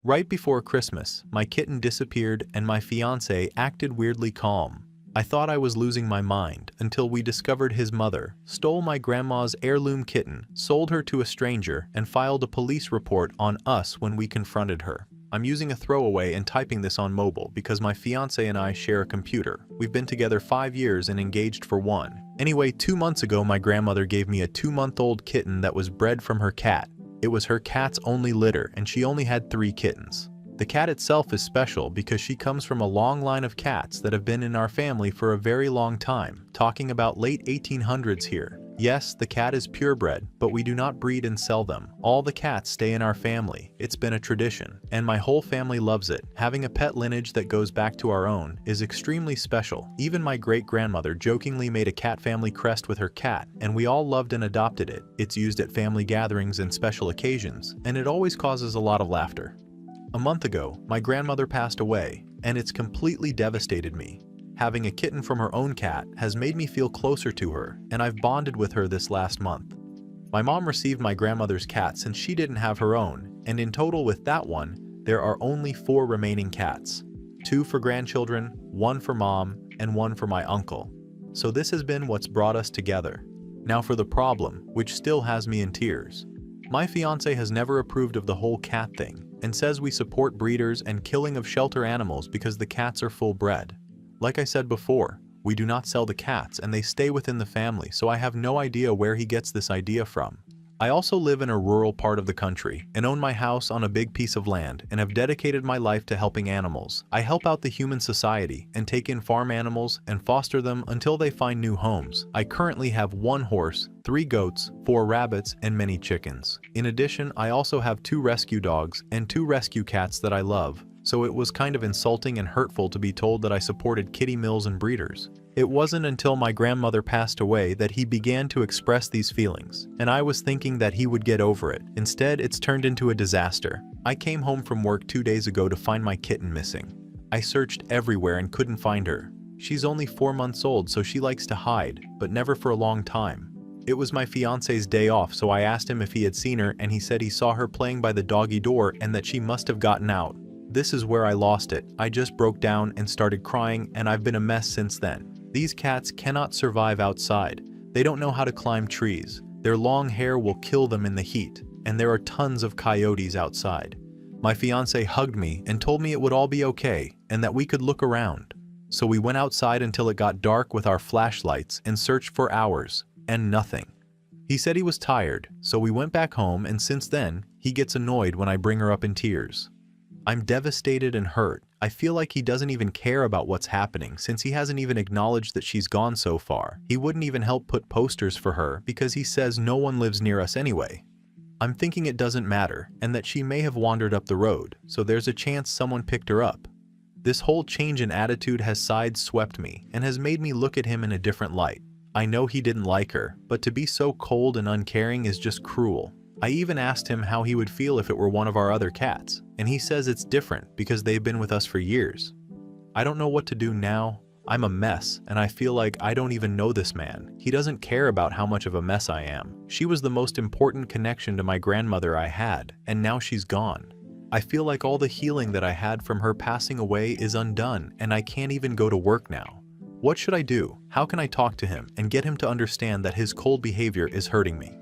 Right before Christmas, my kitten disappeared and my fiancé acted weirdly calm. I thought I was losing my mind until we discovered his mother stole my grandma's heirloom kitten, sold her to a stranger, and filed a police report on us when we confronted her. I'm using a throwaway and typing this on mobile because my fiancé and I share a computer. We've been together 5 years and engaged for 1. Anyway, 2 months ago my grandmother gave me a 2-month-old kitten that was bred from her cat. It was her cat's only litter and she only had 3 kittens. The cat itself is special because she comes from a long line of cats that have been in our family for a very long time, talking about late 1800s here. Yes, the cat is purebred, but we do not breed and sell them. All the cats stay in our family. It's been a tradition, and my whole family loves it. Having a pet lineage that goes back to our own is extremely special. Even my great-grandmother jokingly made a cat family crest with her cat, and we all loved and adopted it. It's used at family gatherings and special occasions, and it always causes a lot of laughter. A month ago, my grandmother passed away, and it's completely devastated me. Having a kitten from her own cat has made me feel closer to her, and I've bonded with her this last month. My mom received my grandmother's cat since she didn't have her own, and in total with that one, there are only 4 remaining cats. 2 for grandchildren, 1 for mom, and 1 for my uncle. So this has been what's brought us together. Now for the problem, which still has me in tears. My fiancé has never approved of the whole cat thing, and says we support breeders and killing of shelter animals because the cats are full bred. Like I said before, we do not sell the cats and they stay within the family, so I have no idea where he gets this idea from. I also live in a rural part of the country and own my house on a big piece of land and have dedicated my life to helping animals. I help out the human society and take in farm animals and foster them until they find new homes. I currently have 1 horse, 3 goats, 4 rabbits, and many chickens. In addition, I also have 2 rescue dogs and 2 rescue cats that I love. So it was kind of insulting and hurtful to be told that I supported kitty mills and breeders. It wasn't until my grandmother passed away that he began to express these feelings, and I was thinking that he would get over it. Instead, it's turned into a disaster. I came home from work 2 days ago to find my kitten missing. I searched everywhere and couldn't find her. She's only 4 months old, so she likes to hide, but never for a long time. It was my fiancé's day off, so I asked him if he had seen her, and he said he saw her playing by the doggy door and that she must have gotten out. This is where I lost it. I just broke down and started crying, and I've been a mess since then. These cats cannot survive outside. They don't know how to climb trees. Their long hair will kill them in the heat, and there are tons of coyotes outside. My fiancé hugged me and told me it would all be okay and that we could look around. So we went outside until it got dark with our flashlights and searched for hours, and nothing. He said he was tired, so we went back home, and since then, he gets annoyed when I bring her up in tears. I'm devastated and hurt. I feel like he doesn't even care about what's happening since he hasn't even acknowledged that she's gone so far. He wouldn't even help put posters for her because he says no one lives near us anyway. I'm thinking it doesn't matter and that she may have wandered up the road, so there's a chance someone picked her up. This whole change in attitude has sideswept me and has made me look at him in a different light. I know he didn't like her, but to be so cold and uncaring is just cruel. I even asked him how he would feel if it were one of our other cats, and he says it's different because they've been with us for years. I don't know what to do now. I'm a mess, and I feel like I don't even know this man. He doesn't care about how much of a mess I am. She was the most important connection to my grandmother I had, and now she's gone. I feel like all the healing that I had from her passing away is undone, and I can't even go to work now. What should I do? How can I talk to him and get him to understand that his cold behavior is hurting me?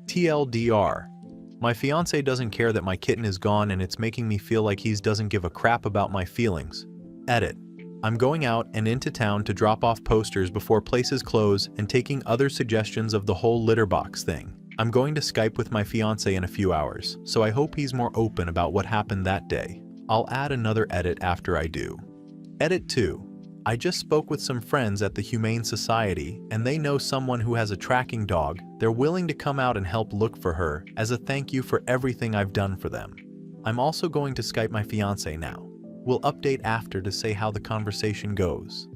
TLDR. My fiancé doesn't care that my kitten is gone, and it's making me feel like he doesn't give a crap about my feelings. Edit. I'm going out and into town to drop off posters before places close and taking other suggestions of the whole litter box thing. I'm going to Skype with my fiancé in a few hours, so I hope he's more open about what happened that day. I'll add another edit after I do. Edit 2. I just spoke with some friends at the Humane Society, and they know someone who has a tracking dog. They're willing to come out and help look for her as a thank you for everything I've done for them. I'm also going to Skype my fiancé now. We'll update after to say how the conversation goes.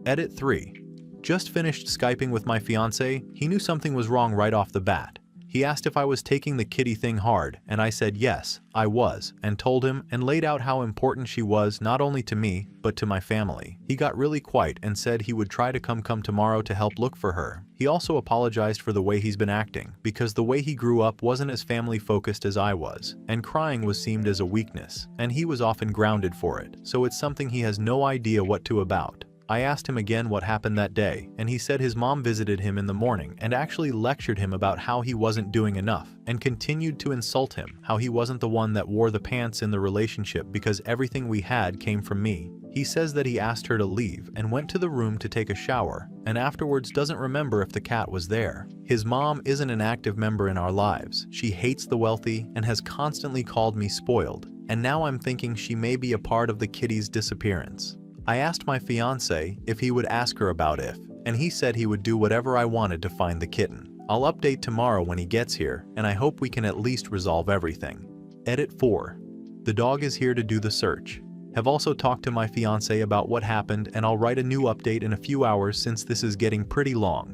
Edit 3. Just finished Skyping with my fiancé. He knew something was wrong right off the bat. He asked if I was taking the kitty thing hard, and I said yes, I was, and told him and laid out how important she was not only to me, but to my family. He got really quiet and said he would try to come tomorrow to help look for her. He also apologized for the way he's been acting, because the way he grew up wasn't as family focused as I was, and crying was seen as a weakness, and he was often grounded for it, so it's something he has no idea what to about. I asked him again what happened that day, and he said his mom visited him in the morning and actually lectured him about how he wasn't doing enough, and continued to insult him, how he wasn't the one that wore the pants in the relationship because everything we had came from me. He says that he asked her to leave and went to the room to take a shower, and afterwards doesn't remember if the cat was there. His mom isn't an active member in our lives. She hates the wealthy and has constantly called me spoiled, and now I'm thinking she may be a part of the kitty's disappearance. I asked my fiancé if he would ask her about if, and he said he would do whatever I wanted to find the kitten. I'll update tomorrow when he gets here, and I hope we can at least resolve everything. Edit 4. The dog is here to do the search. Have also talked to my fiancé about what happened, and I'll write a new update in a few hours since this is getting pretty long.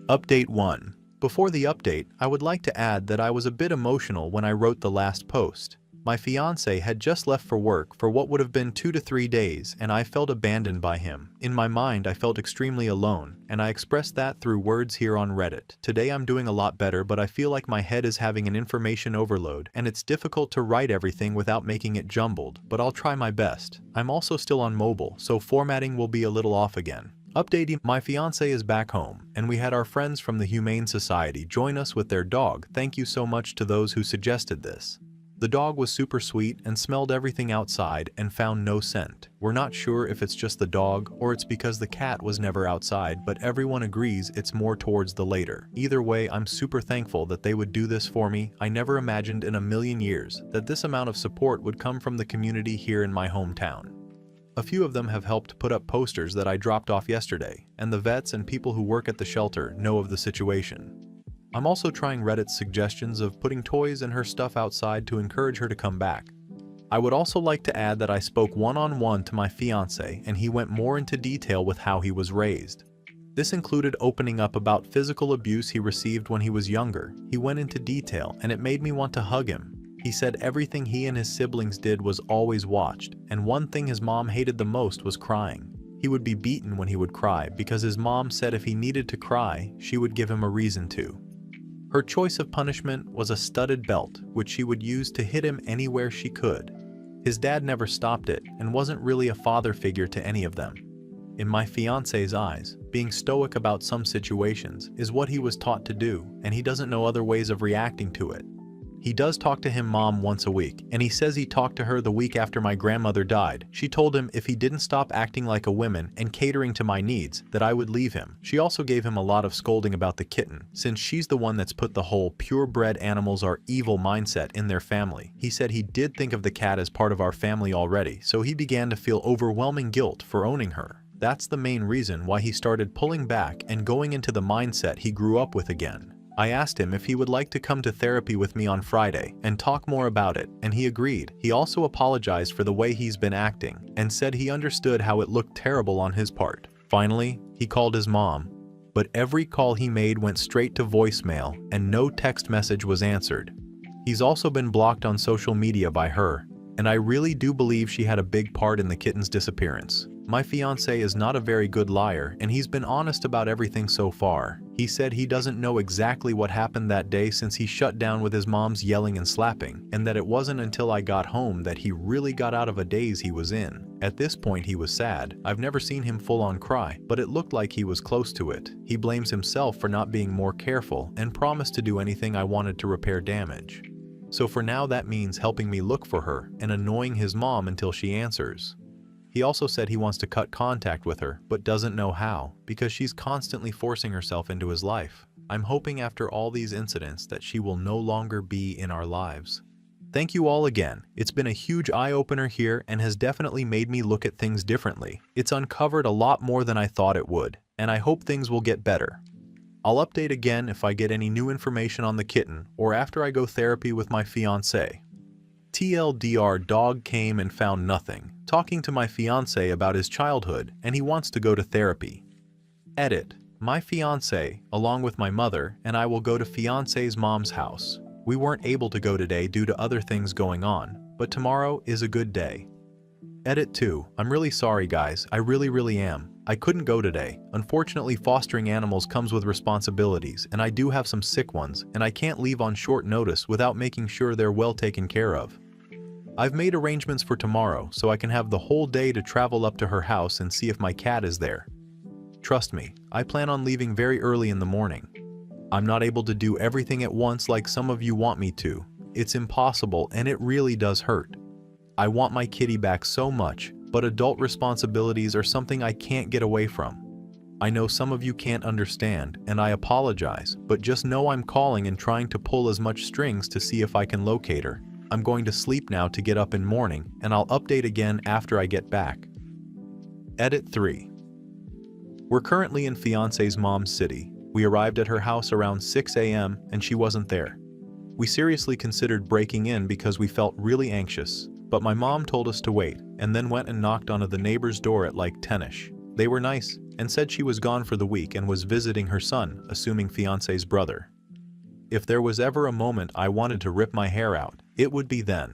Update 1. Before the update, I would like to add that I was a bit emotional when I wrote the last post. My fiancé had just left for work for what would have been 2 to 3 days, and I felt abandoned by him. In my mind, I felt extremely alone, and I expressed that through words here on Reddit. Today I'm doing a lot better, but I feel like my head is having an information overload, and it's difficult to write everything without making it jumbled, but I'll try my best. I'm also still on mobile, so formatting will be a little off again. Updating: my fiancé is back home, and we had our friends from the Humane Society join us with their dog. Thank you so much to those who suggested this. The dog was super sweet and smelled everything outside and found no scent. We're not sure if it's just the dog or it's because the cat was never outside, but everyone agrees it's more towards the later. Either way, I'm super thankful that they would do this for me. I never imagined in a million years that this amount of support would come from the community here in my hometown. A few of them have helped put up posters that I dropped off yesterday, and the vets and people who work at the shelter know of the situation. I'm also trying Reddit's suggestions of putting toys and her stuff outside to encourage her to come back. I would also like to add that I spoke one-on-one to my fiancé, and he went more into detail with how he was raised. This included opening up about physical abuse he received when he was younger. He went into detail, and it made me want to hug him. He said everything he and his siblings did was always watched, and one thing his mom hated the most was crying. He would be beaten when he would cry because his mom said if he needed to cry, she would give him a reason to. Her choice of punishment was a studded belt, which she would use to hit him anywhere she could. His dad never stopped it and wasn't really a father figure to any of them. In my fiancé's eyes, being stoic about some situations is what he was taught to do, and he doesn't know other ways of reacting to it. He does talk to him mom once a week, and he says he talked to her the week after my grandmother died. She told him if he didn't stop acting like a woman and catering to my needs, that I would leave him. She also gave him a lot of scolding about the kitten, since she's the one that's put the whole purebred animals are evil mindset in their family. He said he did think of the cat as part of our family already, so he began to feel overwhelming guilt for owning her. That's the main reason why he started pulling back and going into the mindset he grew up with again. I asked him if he would like to come to therapy with me on Friday and talk more about it, and he agreed. He also apologized for the way he's been acting and said he understood how it looked terrible on his part. Finally, he called his mom, but every call he made went straight to voicemail and no text message was answered. He's also been blocked on social media by her, and I really do believe she had a big part in the kitten's disappearance. My fiancé is not a very good liar, and he's been honest about everything so far. He said he doesn't know exactly what happened that day since he shut down with his mom's yelling and slapping, and that it wasn't until I got home that he really got out of a daze he was in. At this point he was sad. I've never seen him full-on cry, but it looked like he was close to it. He blames himself for not being more careful and promised to do anything I wanted to repair damage. So for now that means helping me look for her and annoying his mom until she answers. He also said he wants to cut contact with her, but doesn't know how, because she's constantly forcing herself into his life. I'm hoping after all these incidents that she will no longer be in our lives. Thank you all again. It's been a huge eye-opener here and has definitely made me look at things differently. It's uncovered a lot more than I thought it would, and I hope things will get better. I'll update again if I get any new information on the kitten or after I go therapy with my fiancé. TLDR: dog came and found nothing. Talking to my fiancé about his childhood, and he wants to go to therapy. Edit: My fiancé, along with my mother, and I will go to fiancé's mom's house. We weren't able to go today due to other things going on, but tomorrow is a good day. Edit 2. I'm really sorry guys, I really am. I couldn't go today. Unfortunately, fostering animals comes with responsibilities, and I do have some sick ones, and I can't leave on short notice without making sure they're well taken care of. I've made arrangements for tomorrow so I can have the whole day to travel up to her house and see if my cat is there. Trust me, I plan on leaving very early in the morning. I'm not able to do everything at once like some of you want me to. It's impossible and it really does hurt. I want my kitty back so much, but adult responsibilities are something I can't get away from. I know some of you can't understand, and I apologize, but just know I'm calling and trying to pull as much strings to see if I can locate her. I'm going to sleep now to get up in morning, and I'll update again after I get back. Edit 3. We're currently in Fiancé's mom's city. We arrived at her house around 6 a.m. and she wasn't there. We seriously considered breaking in because we felt really anxious, but my mom told us to wait and then went and knocked on the neighbor's door at like 10ish. They were nice and said she was gone for the week and was visiting her son, assuming Fiancé's brother. If there was ever a moment I wanted to rip my hair out, it would be then.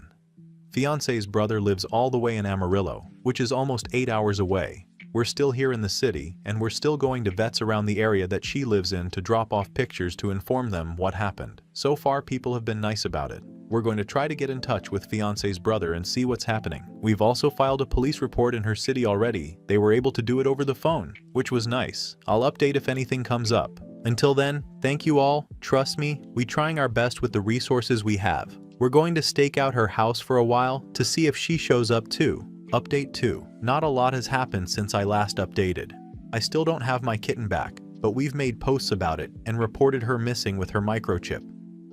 Fiancé's brother lives all the way in Amarillo, which is almost 8 hours away. We're still here in the city, and we're still going to vets around the area that she lives in to drop off pictures to inform them what happened. So far, people have been nice about it. We're going to try to get in touch with Fiancé's brother and see what's happening. We've also filed a police report in her city already. They were able to do it over the phone, which was nice. I'll update if anything comes up. Until then, thank you all. Trust me, we're trying our best with the resources we have. We're going to stake out her house for a while to see if she shows up too. Update 2. Not a lot has happened since I last updated. I still don't have my kitten back, but we've made posts about it and reported her missing with her microchip.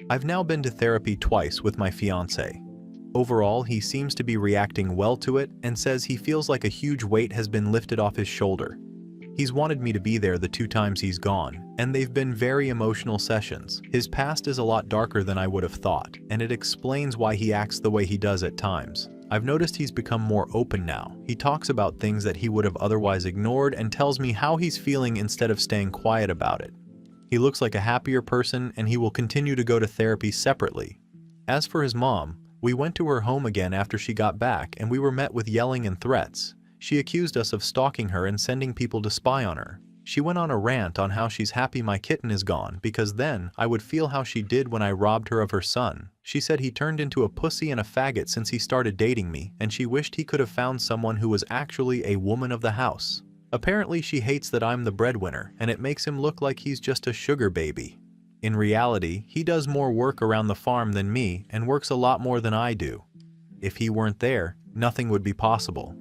I've now been to therapy twice with my fiancé. Overall, he seems to be reacting well to it and says he feels like a huge weight has been lifted off his shoulder. He's wanted me to be there the 2 times he's gone, and they've been very emotional sessions. His past is a lot darker than I would have thought, and it explains why he acts the way he does at times. I've noticed he's become more open now. He talks about things that he would have otherwise ignored and tells me how he's feeling instead of staying quiet about it. He looks like a happier person and he will continue to go to therapy separately. As for his mom, we went to her home again after she got back and we were met with yelling and threats. She accused us of stalking her and sending people to spy on her. She went on a rant on how she's happy my kitten is gone because then I would feel how she did when I robbed her of her son. She said he turned into a pussy and a faggot since he started dating me, and she wished he could have found someone who was actually a woman of the house. Apparently she hates that I'm the breadwinner, and it makes him look like he's just a sugar baby. In reality, he does more work around the farm than me and works a lot more than I do. If he weren't there, nothing would be possible.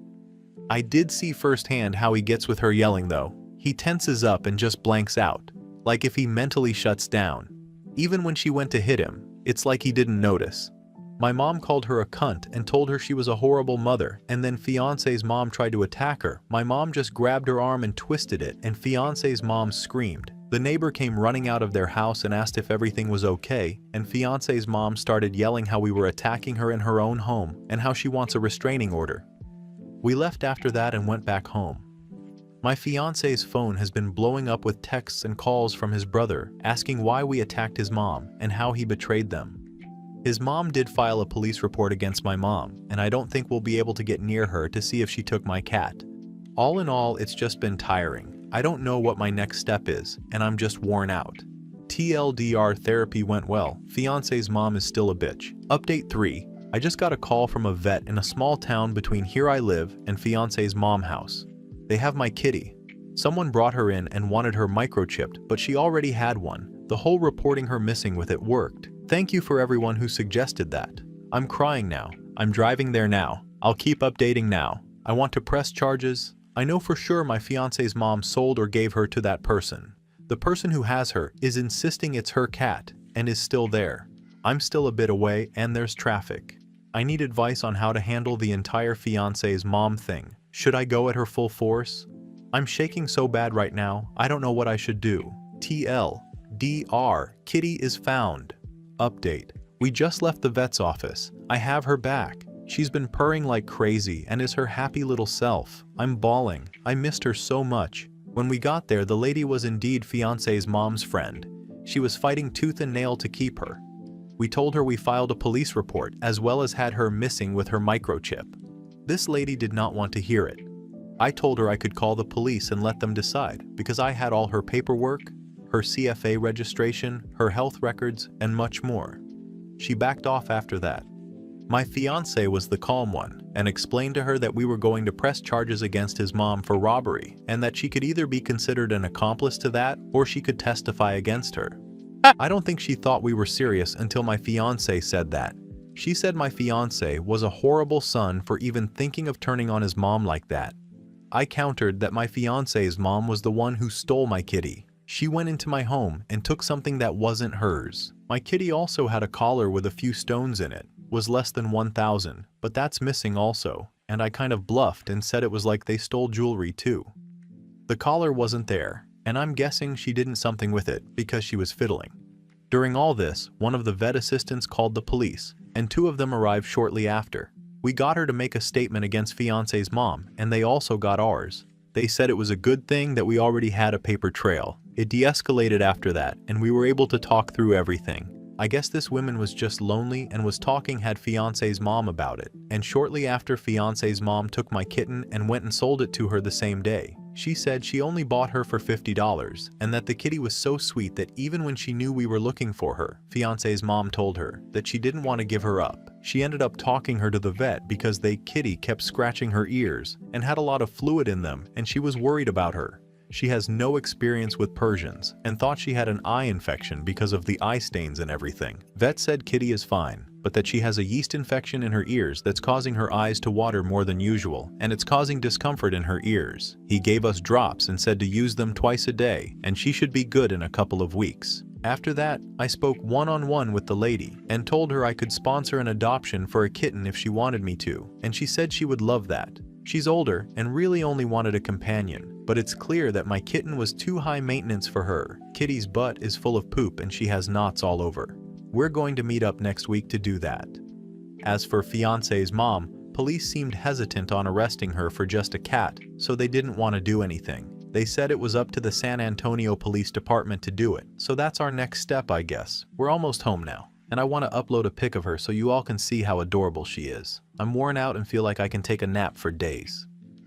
I did see firsthand how he gets with her yelling though. He tenses up and just blanks out, like if he mentally shuts down. Even when she went to hit him, it's like he didn't notice. My mom called her a cunt and told her she was a horrible mother, and then Fiancé's mom tried to attack her. My mom just grabbed her arm and twisted it, and Fiancé's mom screamed. The neighbor came running out of their house and asked if everything was okay, and Fiancé's mom started yelling how we were attacking her in her own home and how she wants a restraining order. We left after that and went back home. My fiancé's phone has been blowing up with texts and calls from his brother asking why we attacked his mom and how he betrayed them. His mom did file a police report against my mom, and I don't think we'll be able to get near her to see if she took my cat. All in all, it's just been tiring. I don't know what my next step is, and I'm just worn out. TLDR, therapy went well. Fiancé's mom is still a bitch. Update 3. I just got a call from a vet in a small town between here I live and Fiancé's mom house. They have my kitty. Someone brought her in and wanted her microchipped, but she already had one. The whole reporting her missing with it worked. Thank you for everyone who suggested that. I'm crying now. I'm driving there now. I'll keep updating now. I want to press charges. I know for sure my fiancé's mom sold or gave her to that person. The person who has her is insisting it's her cat and is still there. I'm still a bit away and there's traffic. I need advice on how to handle the entire fiancé's mom thing. Should I go at her full force? I'm shaking so bad right now, I don't know what I should do. TLDR, kitty is found. Update. We just left the vet's office. I have her back. She's been purring like crazy and is her happy little self. I'm bawling. I missed her so much. When we got there, the lady was indeed Fiancé's mom's friend. She was fighting tooth and nail to keep her. We told her we filed a police report as well as had her missing with her microchip. This lady did not want to hear it. I told her I could call the police and let them decide because I had all her paperwork, her CFA registration, her health records, and much more. She backed off after that. My fiancé was the calm one and explained to her that we were going to press charges against his mom for robbery and that she could either be considered an accomplice to that or she could testify against her. I don't think she thought we were serious until my fiancé said that. She said my fiancé was a horrible son for even thinking of turning on his mom like that. I countered that my fiancé's mom was the one who stole my kitty. She went into my home and took something that wasn't hers. My kitty also had a collar with a few stones in it. Was less than 1,000, but that's missing also, and I kind of bluffed and said it was like they stole jewelry too. The collar wasn't there, and I'm guessing she didn't something with it because she was fiddling. During all this, one of the vet assistants called the police, and 2 of them arrived shortly after. We got her to make a statement against fiancé's mom, and they also got ours. They said it was a good thing that we already had a paper trail. It de-escalated after that, and we were able to talk through everything. I guess this woman was just lonely and was talking had fiancé's mom about it, and shortly after fiancé's mom took my kitten and went and sold it to her the same day. She said she only bought her for $50 and that the kitty was so sweet that even when she knew we were looking for her, fiancé's mom told her that she didn't want to give her up. She ended up talking her to the vet because the kitty kept scratching her ears and had a lot of fluid in them and she was worried about her. She has no experience with Persians and thought she had an eye infection because of the eye stains and everything. Vet said kitty is fine, but that she has a yeast infection in her ears that's causing her eyes to water more than usual, and it's causing discomfort in her ears. He gave us drops and said to use them twice a day, and she should be good in a couple of weeks. After that, I spoke one-on-one with the lady and told her I could sponsor an adoption for a kitten if she wanted me to, and she said she would love that. She's older and really only wanted a companion, but it's clear that my kitten was too high maintenance for her. Kitty's butt is full of poop and she has knots all over. We're going to meet up next week to do that. As for fiancé's mom, police seemed hesitant on arresting her for just a cat, so they didn't want to do anything. They said it was up to the San Antonio Police Department to do it, so that's our next step, I guess. We're almost home now, and I want to upload a pic of her so you all can see how adorable she is. I'm worn out and feel like I can take a nap for days.